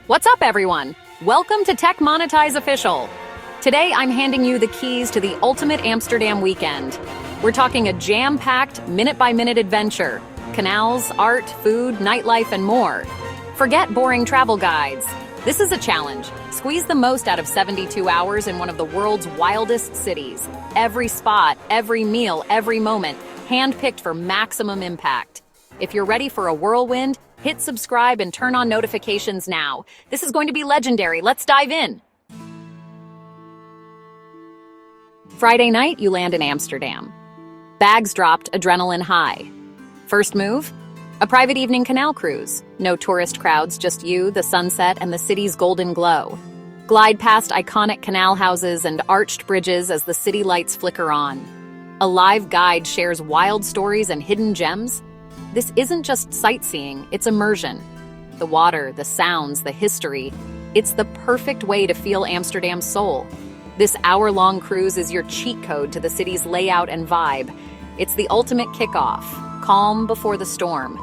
What's up, everyone? Welcome to Tech Monetize Official. Today, I'm handing you the keys to the ultimate Amsterdam weekend. We're talking a jam-packed, minute-by-minute adventure. Canals, art, food, nightlife, and more. Forget boring travel guides. This is a challenge. Squeeze the most out of 72 hours in one of the world's wildest cities. Every spot, every meal, every moment, handpicked for maximum impact. If you're ready for a whirlwind, hit subscribe and turn on notifications now. This is going to be legendary. Let's dive in. Friday night, you land in Amsterdam. Bags dropped, adrenaline high. First move? A private evening canal cruise. No tourist crowds, just you, the sunset, and the city's golden glow. Glide past iconic canal houses and arched bridges as the city lights flicker on. A live guide shares wild stories and hidden gems. This isn't just sightseeing, it's immersion. The water, the sounds, the history. It's the perfect way to feel Amsterdam's soul. This hour-long cruise is your cheat code to the city's layout and vibe. It's the ultimate kickoff. Calm before the storm.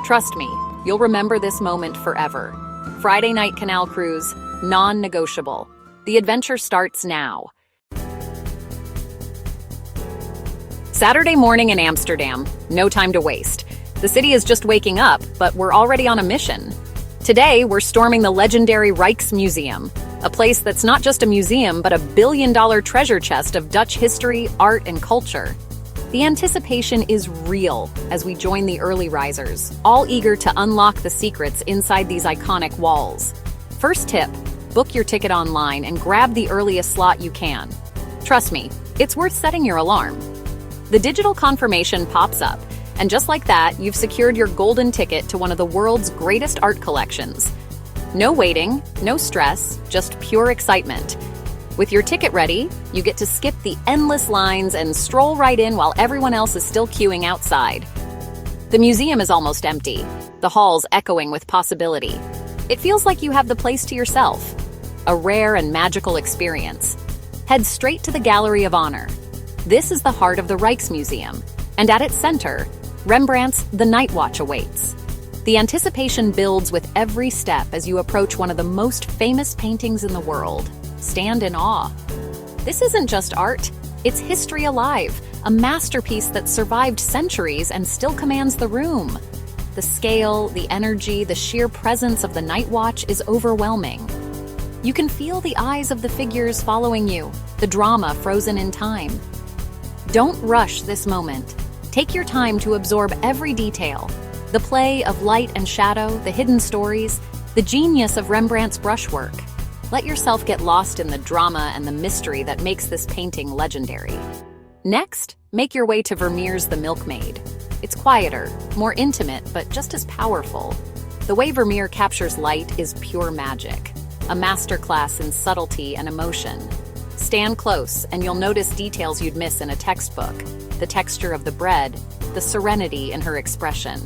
Trust me, you'll remember this moment forever. Friday night canal cruise, non-negotiable. The adventure starts now. Saturday morning in Amsterdam, no time to waste. The city is just waking up, but we're already on a mission. Today, we're storming the legendary Rijksmuseum, a place that's not just a museum, but a billion-dollar treasure chest of Dutch history, art, and culture. The anticipation is real as we join the early risers, all eager to unlock the secrets inside these iconic walls. First tip, book your ticket online and grab the earliest slot you can. Trust me, it's worth setting your alarm. The digital confirmation pops up, and just like that, you've secured your golden ticket to one of the world's greatest art collections. No waiting, no stress, just pure excitement. With your ticket ready, you get to skip the endless lines and stroll right in while everyone else is still queuing outside. The museum is almost empty, the halls echoing with possibility. It feels like you have the place to yourself. A rare and magical experience. Head straight to the Gallery of Honor. This is the heart of the Rijksmuseum, and at its center, Rembrandt's The Night Watch awaits. The anticipation builds with every step as you approach one of the most famous paintings in the world. Stand in awe. This isn't just art, it's history alive, a masterpiece that survived centuries and still commands the room. The scale, the energy, the sheer presence of the Night Watch is overwhelming. You can feel the eyes of the figures following you, the drama frozen in time. Don't rush this moment. Take your time to absorb every detail. The play of light and shadow, the hidden stories, the genius of Rembrandt's brushwork. Let yourself get lost in the drama and the mystery that makes this painting legendary. Next, make your way to Vermeer's The Milkmaid. It's quieter, more intimate, but just as powerful. The way Vermeer captures light is pure magic, a masterclass in subtlety and emotion. Stand close, and you'll notice details you'd miss in a textbook. The texture of the bread, the serenity in her expression.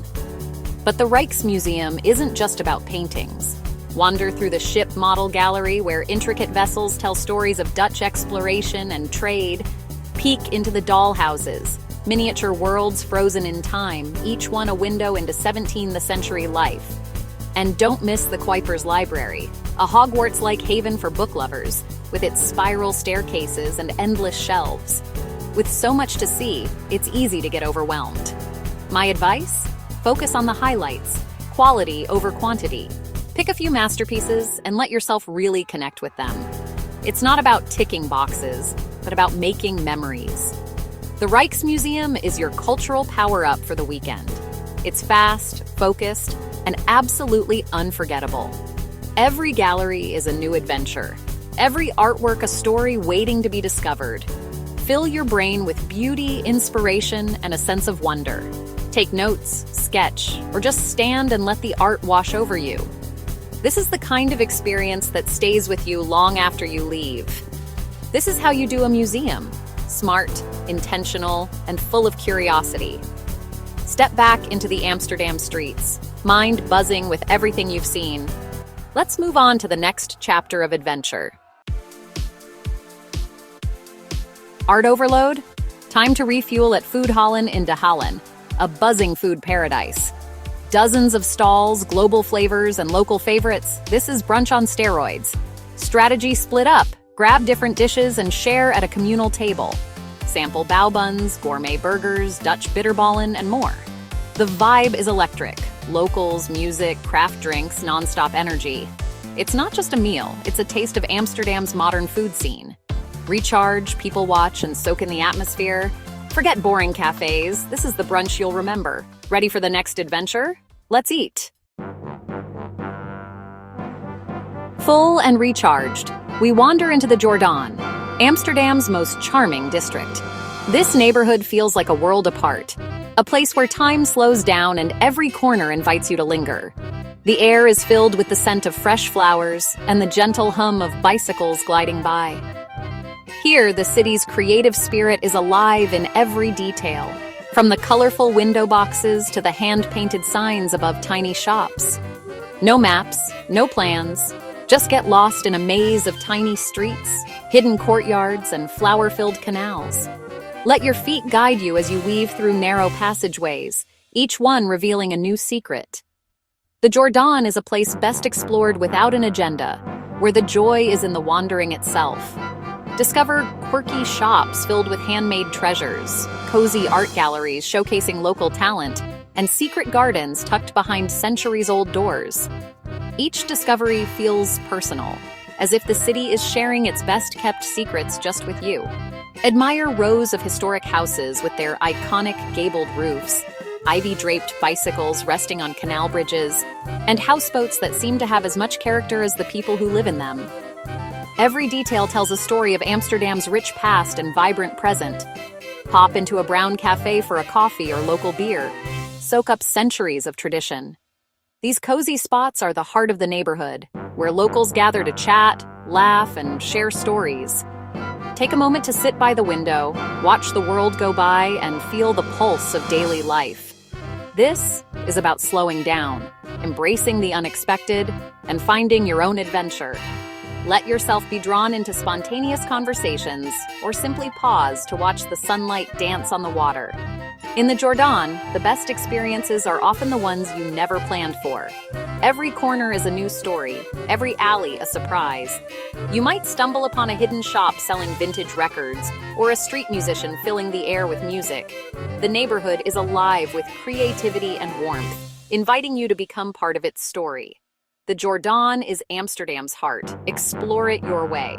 But the Rijksmuseum isn't just about paintings. Wander through the ship model gallery where intricate vessels tell stories of Dutch exploration and trade. Peek into the doll houses, miniature worlds frozen in time, each one a window into 17th century life. And don't miss the Kuiper's Library, a Hogwarts-like haven for book lovers, with its spiral staircases and endless shelves. With so much to see, it's easy to get overwhelmed. My advice? Focus on the highlights, quality over quantity. Pick a few masterpieces and let yourself really connect with them. It's not about ticking boxes, but about making memories. The Rijksmuseum is your cultural power-up for the weekend. It's fast, focused, and absolutely unforgettable. Every gallery is a new adventure. Every artwork a story waiting to be discovered. Fill your brain with beauty, inspiration, and a sense of wonder. Take notes, sketch, or just stand and let the art wash over you. This is the kind of experience that stays with you long after you leave. This is how you do a museum. Smart, intentional, and full of curiosity. Step back into the Amsterdam streets, mind buzzing with everything you've seen. Let's move on to the next chapter of adventure. Art overload? Time to refuel at Foodhallen in De Hallen, a buzzing food paradise. Dozens of stalls, global flavors, and local favorites. This is brunch on steroids. Strategy split up. Grab different dishes and share at a communal table. Sample bao buns, gourmet burgers, Dutch bitterballen, and more. The vibe is electric. Locals, music, craft drinks, non-stop energy. It's not just a meal, it's a taste of Amsterdam's modern food scene. Recharge, people watch, and soak in the atmosphere. Forget boring cafes, this is the brunch you'll remember. Ready for the next adventure? Let's eat! Full and recharged, we wander into the Jordaan, Amsterdam's most charming district. This neighborhood feels like a world apart, a place where time slows down and every corner invites you to linger. The air is filled with the scent of fresh flowers and the gentle hum of bicycles gliding by. Here, the city's creative spirit is alive in every detail, from the colorful window boxes to the hand-painted signs above tiny shops. No maps, no plans, just get lost in a maze of tiny streets, hidden courtyards, and flower-filled canals. Let your feet guide you as you weave through narrow passageways, each one revealing a new secret. The Jordaan is a place best explored without an agenda, where the joy is in the wandering itself. Discover quirky shops filled with handmade treasures, cozy art galleries showcasing local talent, and secret gardens tucked behind centuries-old doors. Each discovery feels personal, as if the city is sharing its best-kept secrets just with you. Admire rows of historic houses with their iconic gabled roofs, ivy-draped bicycles resting on canal bridges, and houseboats that seem to have as much character as the people who live in them. Every detail tells a story of Amsterdam's rich past and vibrant present. Pop into a brown cafe for a coffee or local beer. Soak up centuries of tradition. These cozy spots are the heart of the neighborhood, where locals gather to chat, laugh, and share stories. Take a moment to sit by the window, watch the world go by, and feel the pulse of daily life. This is about slowing down, embracing the unexpected, and finding your own adventure. Let yourself be drawn into spontaneous conversations, or simply pause to watch the sunlight dance on the water. In the Jordaan, the best experiences are often the ones you never planned for. Every corner is a new story, every alley a surprise. You might stumble upon a hidden shop selling vintage records, or a street musician filling the air with music. The neighborhood is alive with creativity and warmth, inviting you to become part of its story. The Jordaan is Amsterdam's heart. Explore it your way.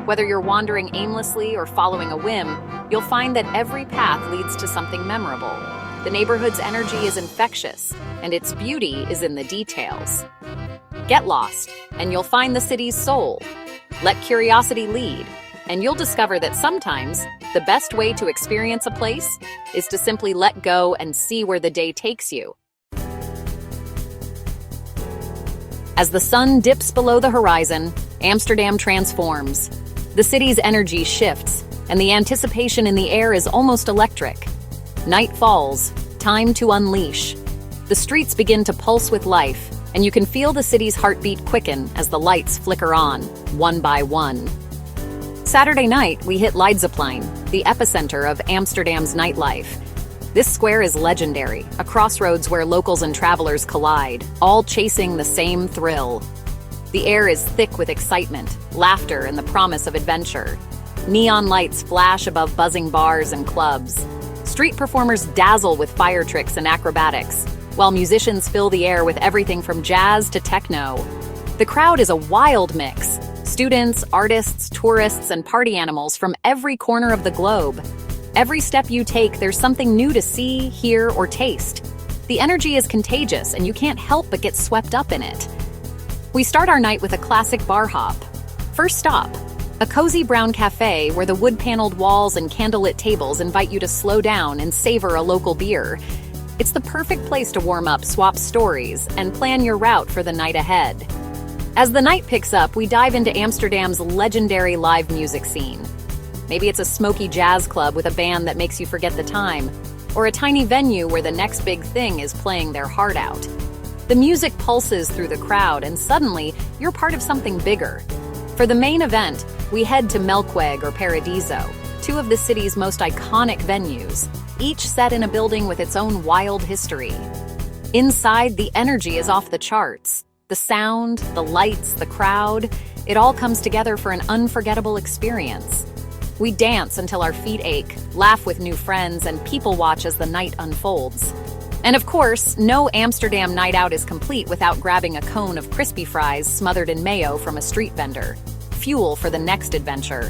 Whether you're wandering aimlessly or following a whim, you'll find that every path leads to something memorable. The neighborhood's energy is infectious, and its beauty is in the details. Get lost, and you'll find the city's soul. Let curiosity lead, and you'll discover that sometimes the best way to experience a place is to simply let go and see where the day takes you. As the sun dips below the horizon, Amsterdam transforms. The city's energy shifts, and the anticipation in the air is almost electric. Night falls, time to unleash. The streets begin to pulse with life, and you can feel the city's heartbeat quicken as the lights flicker on, one by one. Saturday night, we hit Leidseplein, the epicenter of Amsterdam's nightlife. This square is legendary, a crossroads where locals and travelers collide, all chasing the same thrill. The air is thick with excitement, laughter, and the promise of adventure. Neon lights flash above buzzing bars and clubs. Street performers dazzle with fire tricks and acrobatics, while musicians fill the air with everything from jazz to techno. The crowd is a wild mix: students, artists, tourists, and party animals from every corner of the globe. Every step you take, there's something new to see, hear, or taste. The energy is contagious, and you can't help but get swept up in it. We start our night with a classic bar hop. First stop, a cozy brown cafe where the wood-paneled walls and candlelit tables invite you to slow down and savor a local beer. It's the perfect place to warm up, swap stories, and plan your route for the night ahead. As the night picks up, we dive into Amsterdam's legendary live music scene. Maybe it's a smoky jazz club with a band that makes you forget the time, or a tiny venue where the next big thing is playing their heart out. The music pulses through the crowd, and suddenly, you're part of something bigger. For the main event, we head to Melkweg or Paradiso, two of the city's most iconic venues, each set in a building with its own wild history. Inside, the energy is off the charts. The sound, the lights, the crowd, it all comes together for an unforgettable experience. We dance until our feet ache, laugh with new friends, and people watch as the night unfolds. And of course, no Amsterdam night out is complete without grabbing a cone of crispy fries smothered in mayo from a street vendor. Fuel for the next adventure.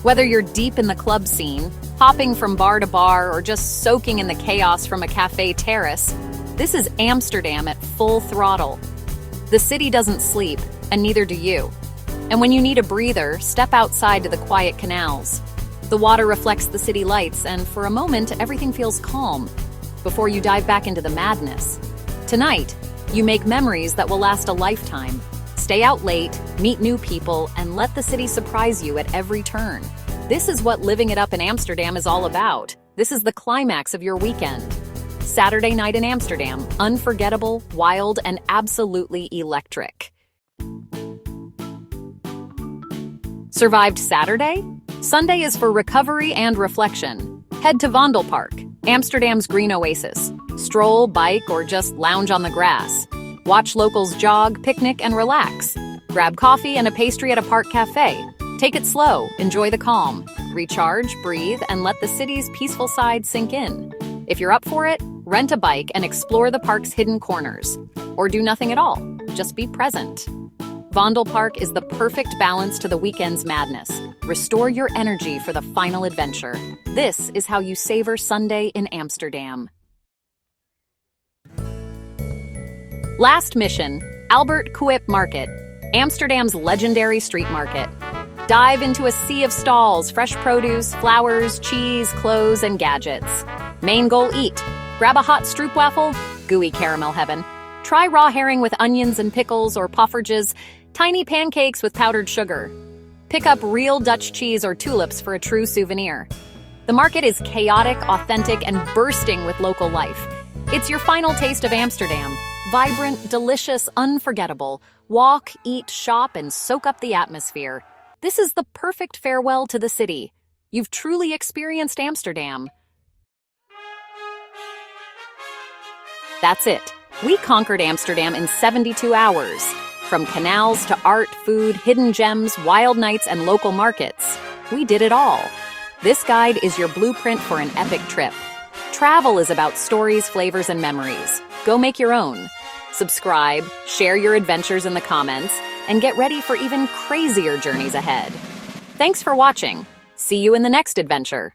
Whether you're deep in the club scene, hopping from bar to bar, or just soaking in the chaos from a cafe terrace, this is Amsterdam at full throttle. The city doesn't sleep, and neither do you. And when you need a breather, step outside to the quiet canals. The water reflects the city lights, and for a moment, everything feels calm before you dive back into the madness. Tonight, you make memories that will last a lifetime. Stay out late, meet new people, and let the city surprise you at every turn. This is what living it up in Amsterdam is all about. This is the climax of your weekend. Saturday night in Amsterdam, unforgettable, wild, and absolutely electric. Survived Saturday? Sunday is for recovery and reflection. Head to Vondelpark, Amsterdam's green oasis. Stroll, bike, or just lounge on the grass. Watch locals jog, picnic, and relax. Grab coffee and a pastry at a park cafe. Take it slow, enjoy the calm. Recharge, breathe, and let the city's peaceful side sink in. If you're up for it, rent a bike and explore the park's hidden corners. Or do nothing at all, just be present. Vondelpark is the perfect balance to the weekend's madness. Restore your energy for the final adventure. This is how you savor Sunday in Amsterdam. Last mission, Albert Kuip Market, Amsterdam's legendary street market. Dive into a sea of stalls, fresh produce, flowers, cheese, clothes, and gadgets. Main goal, eat. Grab a hot stroopwafel, gooey caramel heaven. Try raw herring with onions and pickles or poffertjes, tiny pancakes with powdered sugar. Pick up real Dutch cheese or tulips for a true souvenir. The market is chaotic, authentic, and bursting with local life. It's your final taste of Amsterdam. Vibrant, delicious, unforgettable. Walk, eat, shop, and soak up the atmosphere. This is the perfect farewell to the city. You've truly experienced Amsterdam. That's it. We conquered Amsterdam in 72 hours. From canals to art, food, hidden gems, wild nights, and local markets. We did it all. This guide is your blueprint for an epic trip. Travel is about stories, flavors, and memories. Go make your own. Subscribe, share your adventures in the comments, and get ready for even crazier journeys ahead. Thanks for watching. See you in the next adventure.